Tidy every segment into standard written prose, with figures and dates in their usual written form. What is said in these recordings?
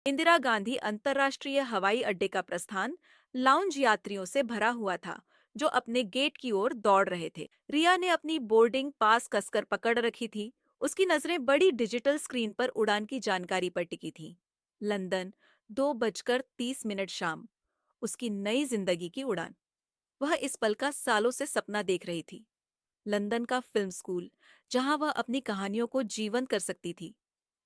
इंदिरा गांधी अंतर्राष्ट्रीय हवाई अड्डे का प्रस्थान लाउंज यात्रियों से भरा हुआ था, जो अपने गेट की ओर दौड़ रहे थे। रिया ने अपनी बोर्डिंग पास कसकर पकड़ रखी थी। उसकी नजरें बड़ी डिजिटल स्क्रीन पर उड़ान की जानकारी पर टिकी थीं। लंदन, 2:30 शाम। उसकी नई जिंदगी की उड़ान। वह इस पल का सालों से सपना देख रही थी। लंदन का फिल्म स्कूल, जहां वह अपनी कहानियों को जीवंत कर सकती थी,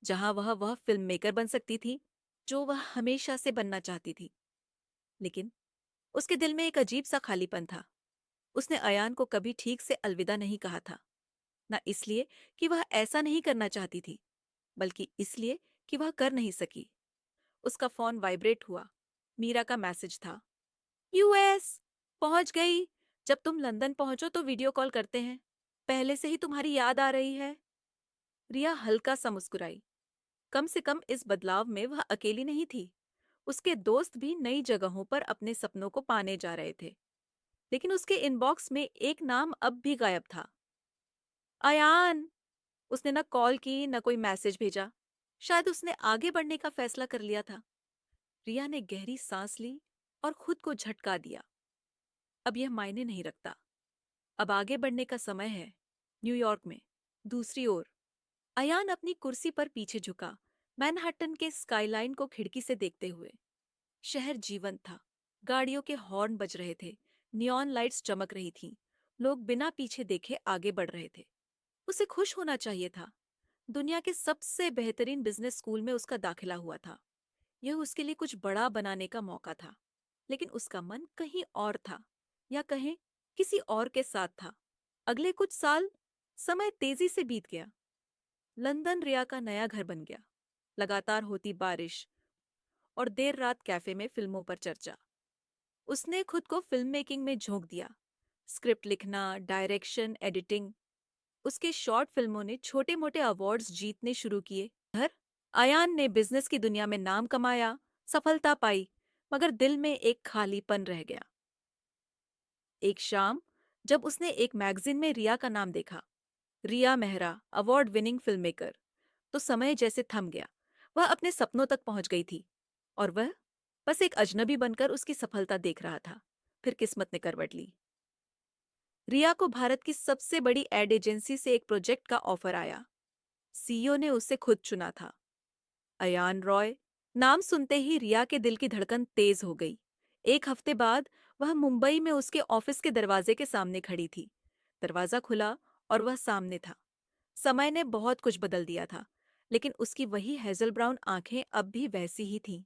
जहां वह फिल्म मेकर बन सकती थी जो वह हमेशा से बनना चाहती थी। लेकिन उसके दिल में एक अजीब सा खालीपन था। उसने अयान को कभी ठीक से अलविदा नहीं कहा था। न इसलिए कि वह ऐसा नहीं करना चाहती थी, बल्कि इसलिए कि वह कर नहीं सकी। उसका फोन वाइब्रेट हुआ। मीरा का मैसेज था। यूएस पहुंच गई। जब तुम लंदन पहुंचो तो वीडियो कॉल करते हैं। पहले से ही तुम्हारी याद आ रही है। रिया हल्का सा मुस्कुराई। कम से कम इस बदलाव में वह अकेली नहीं थी। उसके दोस्त भी नई जगहों पर अपने सपनों को पाने जा रहे थे। लेकिन उसके इनबॉक्स में एक नाम अब भी गायब था। अयान। उसने न कॉल की न कोई मैसेज भेजा। शायद उसने आगे बढ़ने का फैसला कर लिया था। रिया ने गहरी सांस ली और खुद को झटका दिया। अब यह मायने नहीं रखता। अब आगे बढ़ने का समय है। न्यूयॉर्क में दूसरी ओर। अयान अपनी कुर्सी पर पीछे झुका, मैनहट्टन के स्काईलाइन को खिड़की से देखते हुए। शहर जीवंत था। गाड़ियों के हॉर्न बज रहे थे। नियॉन लाइट्स चमक रही थीं। लोग बिना पीछे देखे आगे बढ़ रहे थे। उसे खुश होना चाहिए था। दुनिया के सबसे बेहतरीन बिजनेस स्कूल में उसका दाखिला हुआ था। यह उसके लिए कुछ बड़ा बनाने का मौका था। लेकिन उसका मन कहीं और था, या कहें किसी और के साथ था। अगले कुछ साल समय तेजी से बीत गया। लंदन रिया का नया घर बन गया। लगातार होती बारिश और देर रात कैफे में फिल्मों पर चर्चा। उसने खुद को फिल्म मेकिंग में झोंक दिया। स्क्रिप्ट लिखना, डायरेक्शन, एडिटिंग। उसके शॉर्ट फिल्मों ने छोटे मोटे अवार्ड्स जीतने शुरू किए। घर अयान ने बिजनेस की दुनिया में नाम कमाया, सफलता पाई, मगर दिल में एक खालीपन रह गया। एक शाम जब उसने एक मैगजीन में रिया का नाम देखा, Riya Mehra, award winning film maker, तो समय जैसे थम गया। वह अपने सपनों तक पहुंच गई थी और वह बस एक अजनबी बनकर उसकी सफलता देख रहा था। फिर किस्मत ने करवट ली। रिया को भारत की सबसे बड़ी एड एजेंसी से एक प्रोजेक्ट का ऑफर आया। सीईओ ने उसे खुद चुना था। अयान रॉय। नाम सुनते ही रिया के दिल की धड़कन तेज हो गई। एक हफ्ते बाद वह मुंबई में उसके ऑफिस के दरवाजे के सामने खड़ी थी। दरवाजा खुला और वह सामने था। समय ने बहुत कुछ बदल दिया था, लेकिन उसकी वही हेजल ब्राउन आंखें अब भी वैसी ही थीं।